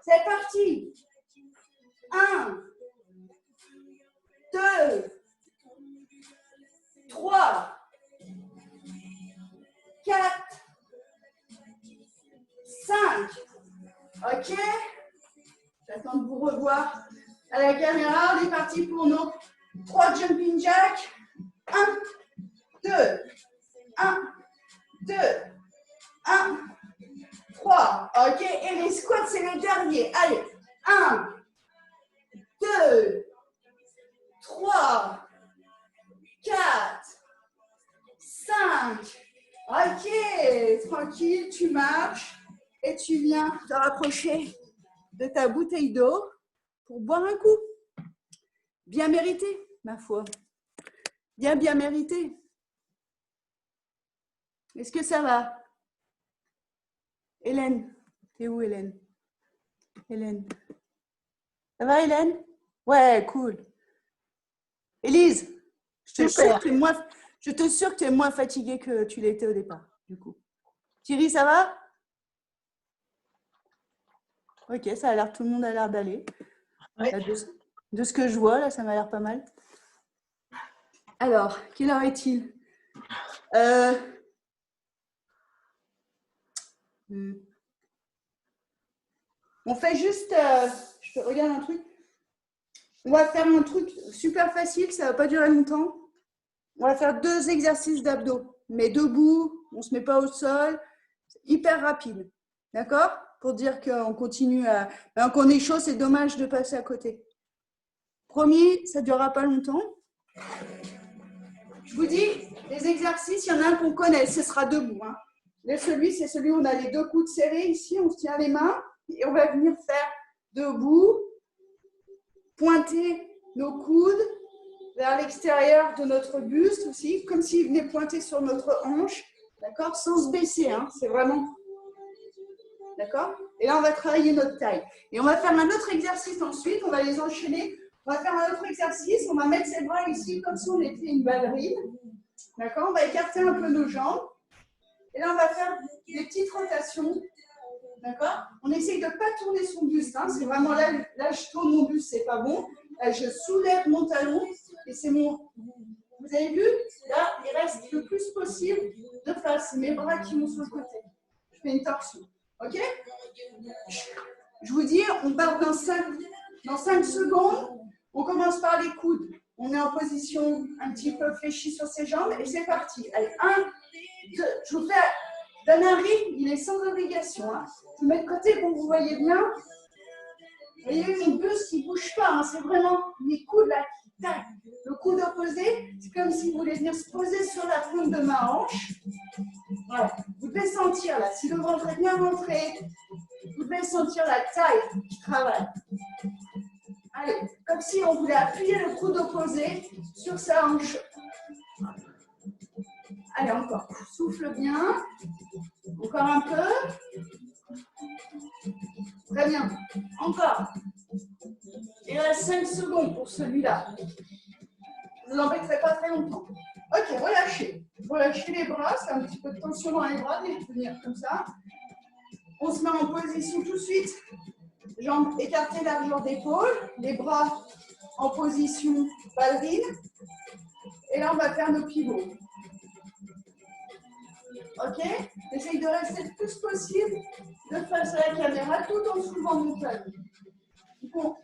C'est parti. 1, 2, 3, 4, 5. Ok. J'attends de vous revoir à la caméra. On est parti pour nos 3 jumping jacks. 1, 2, 1, 2, 1, 3. Ok. Et les squats, c'est le dernier. Allez. 1, 2, 3, 4, 5. Ok, tranquille, tu marches et tu viens te rapprocher de ta bouteille d'eau pour boire un coup. Bien mérité, ma foi. Bien, bien mérité. Est-ce que ça va? Hélène, t'es où Hélène? Hélène. Ça va Hélène? Ouais, cool. Élise, je te assure que tu es moins fatiguée que tu l'étais au départ, du coup. Thierry, ça va? Ok, ça a l'air, tout le monde a l'air d'aller. Ouais. De ce que je vois, là, ça m'a l'air pas mal. Alors, quelle heure est-il? On fait juste, je regarde un truc. On va faire un truc super facile, ça ne va pas durer longtemps. On va faire 2 exercices d'abdos, mais debout, on ne se met pas au sol, hyper rapide. D'accord? Pour dire qu'on continue à. Ben, qu'on est chaud, c'est dommage de passer à côté. Promis, ça ne durera pas longtemps. Je vous dis, les exercices, il y en a un qu'on connaît, ce sera debout. Hein. C'est celui où on a les deux coudes serrés ici, on se tient les mains et on va venir faire debout, pointer nos coudes vers l'extérieur de notre buste aussi, comme s'ils venaient pointer sur notre hanche, d'accord, sans se baisser, hein, c'est vraiment, d'accord. Et là, on va travailler notre taille. Et on va faire un autre exercice ensuite, on va les enchaîner. On va faire un autre exercice, on va mettre ses bras ici comme si on était une ballerine, d'accord. On va écarter un peu nos jambes. Et là, on va faire des petites rotations, d'accord. On essaye de ne pas tourner son buste, hein, c'est vraiment là, je tourne mon buste, c'est pas bon. Là, je soulève mon talon et c'est mon... Vous avez vu? Là, il reste le plus possible de face. C'est mes bras qui vont sur le côté. Je fais une torsion. OK? Je vous dis, on part dans 5 secondes. On commence par les coudes. On est en position un petit peu fléchie sur ses jambes et c'est parti. Allez, 1, 2, je vous fais donne un rythme, il est sans obligation. Hein. Je vous mets de côté pour que vous voyez bien. Vous voyez, mon buste, il ne bouge pas. Hein. C'est vraiment les coudes là qui taillent. Le coude opposé, c'est comme si vous voulez venir se poser sur la pointe de ma hanche. Voilà. Vous devez sentir là, si le ventre est bien rentré, vous devez sentir la taille qui travaille. Allez, comme si on voulait appuyer le coude opposé sur sa hanche. Allez, encore. Souffle bien. Encore un peu. Très bien. Encore. Il reste 5 secondes pour celui-là. Je ne vous embêterai pas très longtemps. Ok, relâchez. Relâchez les bras. C'est un petit peu de tension dans les bras. De tenir comme ça. On se met en position tout de suite. Jambes écartées, largeur d'épaule. Les bras en position ballerine. Et là, on va faire nos pivots. Ok? Essaye de rester le plus possible de face à la caméra tout en soulevant mon talon. Bon,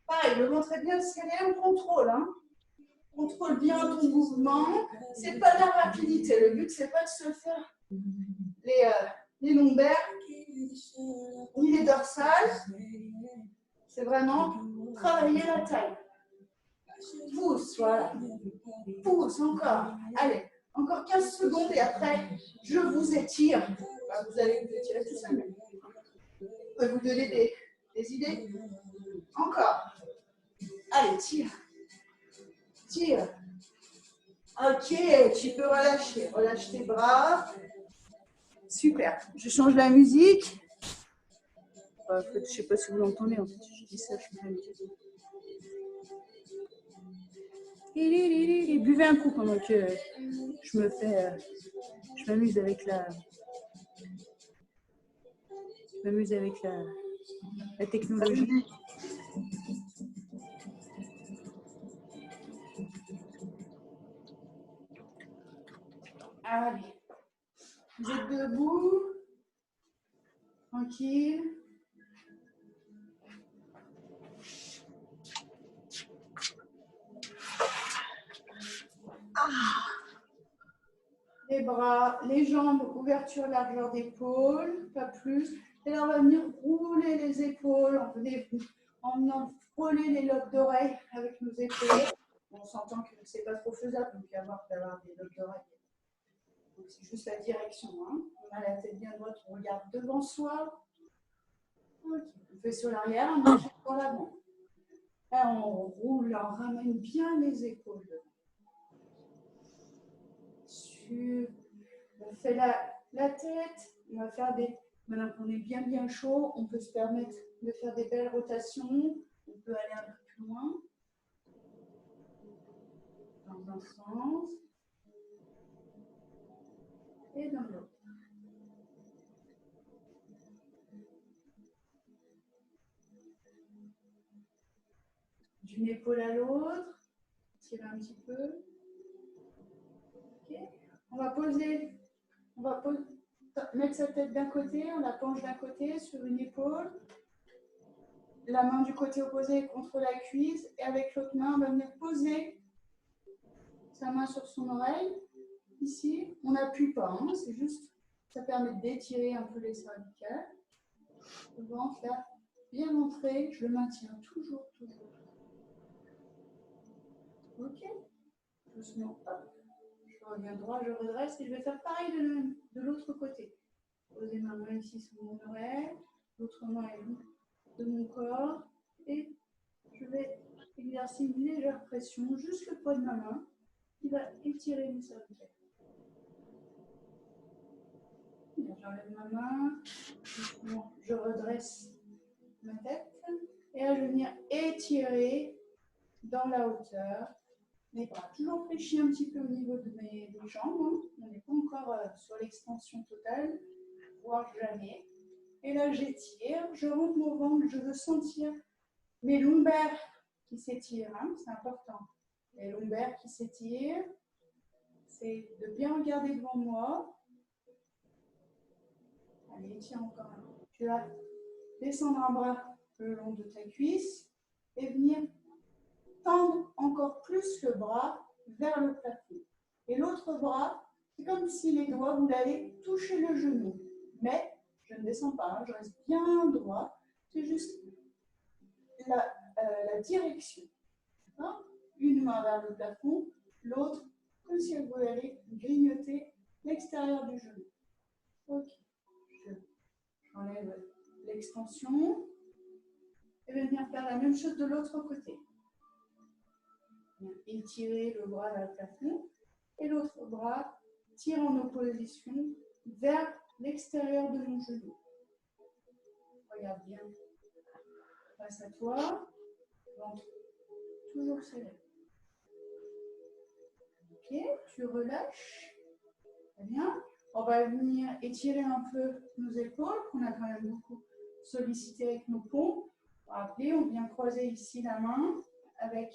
pareil, le ventre est bien serré, on contrôle. Hein? Contrôle bien ton mouvement. C'est pas de la rapidité. Le but, c'est pas de se faire les lombaires ni les dorsales. C'est vraiment travailler la taille. Pousse, voilà. Pousse encore. Allez, encore 15 secondes et après, je vous étire. Vous allez vous étirer tout seul. Je peux vous donner des idées. Encore. Allez, tire. Tire. Ok, tu peux relâcher. Relâche tes bras. Super. Je change la musique. Je ne sais pas si vous l'entendez. En fait, je dis ça, je change la musique. Buvez un coup pendant que je m'amuse avec la technologie. Allez, vous êtes debout, tranquille. Les bras, les jambes, ouverture, largeur d'épaule, pas plus. Et là, on va venir rouler les épaules, en venant frôler les lobes d'oreilles avec nos épaules. On s'entend que ce n'est pas trop faisable, donc d'avoir des lobes d'oreilles. C'est juste la direction. Hein. On a la tête bien droite, on regarde devant soi. Okay. On fait sur l'arrière, on marche sur l'avant. On roule, on ramène bien les épaules. On fait la tête, on va faire maintenant qu'on est bien chaud, on peut se permettre de faire des belles rotations, on peut aller un peu plus loin, dans un sens, et dans l'autre. D'une épaule à l'autre, tire un petit peu. Okay. On va mettre sa tête d'un côté, on la penche d'un côté sur une épaule, la main du côté opposé contre la cuisse, et avec l'autre main, on va venir poser sa main sur son oreille. Ici, on n'appuie pas, hein, c'est juste, ça permet d'étirer un peu les cervicales. Le ventre là, bien rentré, je le maintiens toujours. Ok. Doucement. Hop. Je reviens droit, je redresse et je vais faire pareil de l'autre côté. Poser ma main ici sur mon oreille, l'autre main est de mon corps et je vais exercer une légère pression jusque le poids de ma main qui va étirer mes cervicales. J'enlève ma main, je redresse ma tête et là je vais venir étirer dans la hauteur mes bras. Toujours fléchis un petit peu au niveau de mes jambes, hein. On n'est pas encore sur l'extension totale, voire jamais. Et là j'étire, je monte mon ventre, je veux sentir mes lombaires qui s'étirent, hein, c'est important. Les lombaires qui s'étirent, c'est de bien regarder devant moi. Allez, étire encore un peu. Tu vas descendre un bras le long de ta cuisse et venir tendre encore plus le bras vers le plafond. Et l'autre bras, c'est comme si les doigts, vous allez toucher le genou. Mais je ne descends pas, hein, je reste bien droit. C'est juste la direction. Hein? Une main vers le plafond, l'autre comme si elle voulait aller grignoter l'extérieur du genou. Ok. J'enlève l'extension et venir faire la même chose de l'autre côté. Étirer le bras vers le plafond et l'autre bras tire en opposition vers l'extérieur de mon genou. Regarde bien. Face à toi, ventre toujours serré. Ok, tu relâches. Très bien. On va venir étirer un peu nos épaules, qu'on a quand même beaucoup sollicité avec nos pompes. Rappelez, on vient croiser ici la main avec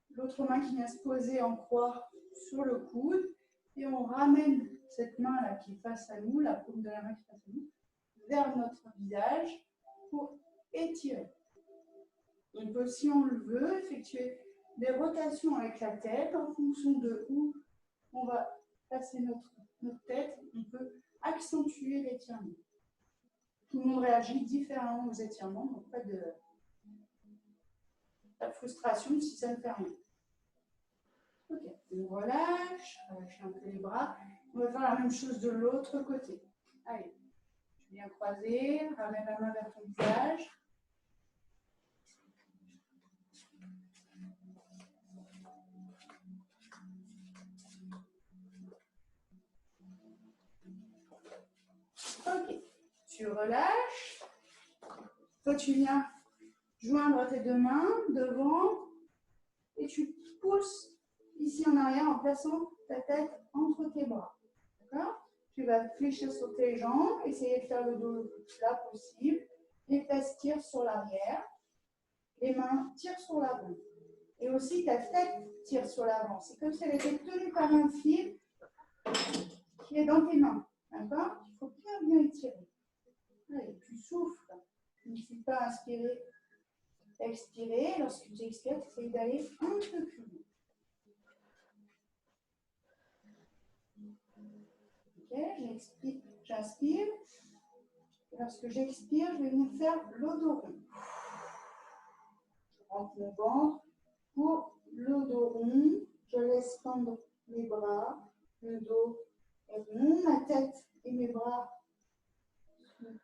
l'autre main qui vient se poser en croix sur le coude. Et on ramène cette main-là qui est face à nous, la paume de la main qui est face à nous, vers notre visage pour étirer. On peut, si on le veut, effectuer des rotations avec la tête en fonction de où on va passer notre tête. On peut accentuer l'étirement. Tout le monde réagit différemment aux étirements, donc pas de frustration si ça ne fait rien. Ok, on relâche un peu les bras. On va faire la même chose de l'autre côté. Allez, tu viens croiser, ramène la main vers ton visage. Ok, tu relâches. Toi, tu viens joindre tes deux mains devant et tu pousses ici en arrière en plaçant ta tête entre tes bras. D'accord? Tu vas fléchir sur tes jambes, essayer de faire le dos le plus plat possible. Les fesses tirent sur l'arrière. Les mains tirent sur l'avant. Et aussi ta tête tire sur l'avant. C'est comme si elle était tenue par un fil qui est dans tes mains. D'accord? Il faut bien étirer. Allez, tu souffles. N'hésite pas à inspirer, expirer. Lorsque tu expires, tu essaies d'aller un peu plus loin. Ok, j'inspire. Lorsque j'expire, je vais venir faire le dos rond. Je rentre mon ventre pour le dos rond. Je laisse tendre mes bras. Le dos est rond. Ma tête et mes bras sont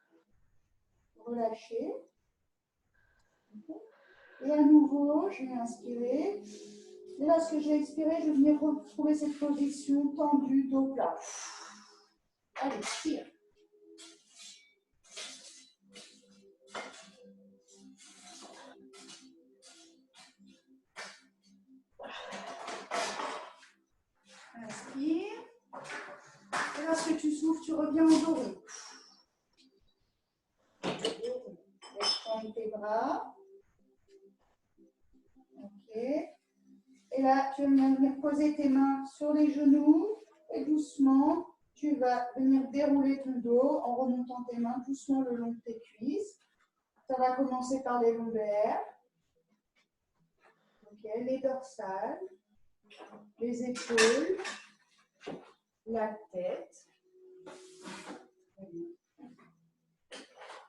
relâchés. Et à nouveau, je vais inspirer. Et lorsque j'ai expiré, je vais venir retrouver cette position tendue, dos plat. Allez, tire. Inspire. Et lorsque tu souffles, tu reviens au dos rond. Laisse prendre tes bras. Ok. Et là, tu vas venir poser tes mains sur les genoux. Et doucement, tu vas venir dérouler ton dos en remontant tes mains doucement le long de tes cuisses. Ça va commencer par les lombaires. Ok, les dorsales. Les épaules. La tête. Très bien.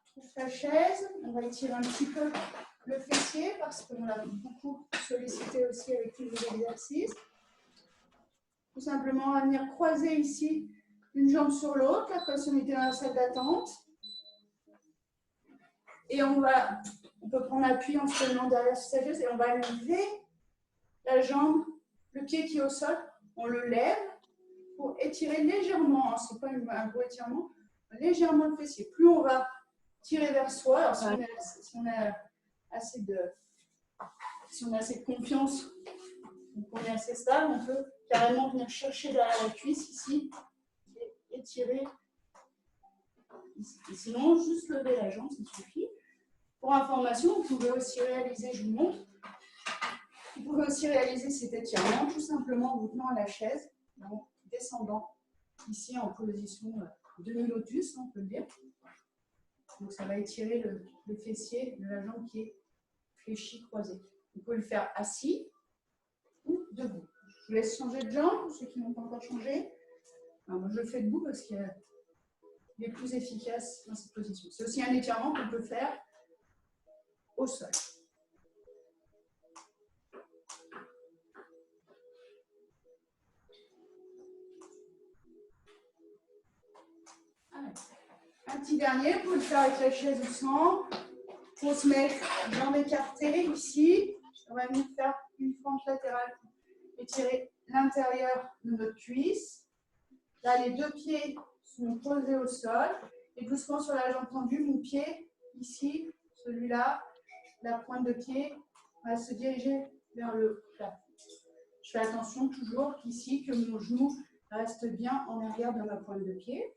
Trouve ta chaise. On va étirer un petit peu le fessier parce qu'on l'a beaucoup sollicité aussi avec tous les exercices. Tout simplement, on va venir croiser ici une jambe sur l'autre, comme si on était dans la salle d'attente. Et on peut prendre appui en se tenant derrière sa chaise et on va lever la jambe, le pied qui est au sol, on le lève pour étirer légèrement, ce n'est pas un gros étirement, légèrement le fessier. Plus on va tirer vers soi, alors si on a assez de confiance, on est assez stable, on peut carrément venir chercher derrière la cuisse ici et étirer ici. Et sinon, juste lever la jambe, ça suffit. Pour information, vous pouvez aussi réaliser, je vous montre, vous pouvez aussi réaliser cet étirement tout simplement en vous tenant à la chaise, en descendant ici en position demi-lotus, on peut le dire. Donc ça va étirer le fessier de la jambe qui est fléchie, croisée. Vous pouvez le faire assis ou debout. Je vous laisse changer de jambe, ceux qui n'ont pas encore changé. Alors, moi, je le fais debout parce qu'il est plus efficace dans cette position. C'est aussi un étirement qu'on peut faire au sol. Un petit dernier, vous pouvez le faire avec la chaise ou sans. Il faut se mettre jambes écartées ici. On va venir faire une fente latérale pour étirer l'intérieur de notre cuisse. Là, les deux pieds sont posés au sol. Et doucement sur la jambe tendue, mon pied, ici, celui-là, la pointe de pied va se diriger vers le plafond. Je fais attention toujours qu'ici, que mon genou reste bien en arrière de ma pointe de pied.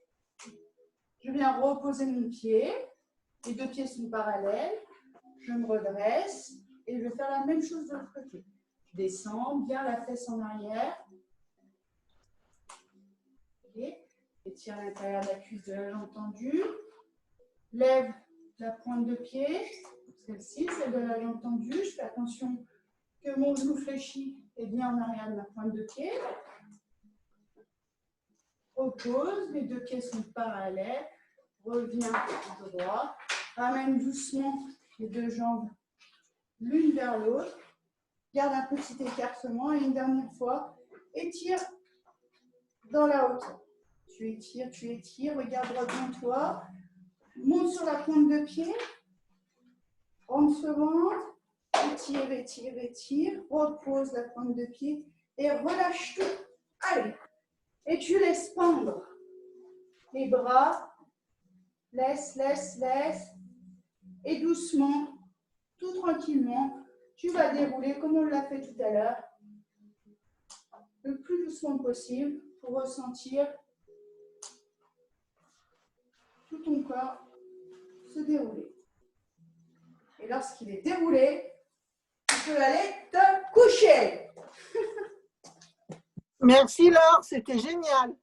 Je viens reposer mon pied. Les deux pieds sont parallèles. Je me redresse et je vais faire la même chose de l'autre côté. Je descends, bien la fesse en arrière. Okay. Étire l'intérieur de la cuisse de la jambe tendue. Lève la pointe de pied, celle-ci, celle de la jambe tendue. Je fais attention que mon genou fléchi est bien en arrière de ma pointe de pied. Repose, les deux pieds sont parallèles. Reviens droit. Ramène doucement les deux jambes l'une vers l'autre. Garde un petit écartement et une dernière fois, étire dans la hauteur. Tu étires, regarde droit devant toi. Monte sur la pointe de pied. 30 secondes. Étire, étire, étire. Repose la pointe de pied et relâche tout. Allez. Et tu laisses pendre les bras. Laisse, laisse, laisse. Et doucement, tout tranquillement, tu vas dérouler comme on l'a fait tout à l'heure, le plus doucement possible pour ressentir tout ton corps se dérouler. Et lorsqu'il est déroulé, tu peux aller te coucher. Merci Laure, c'était génial.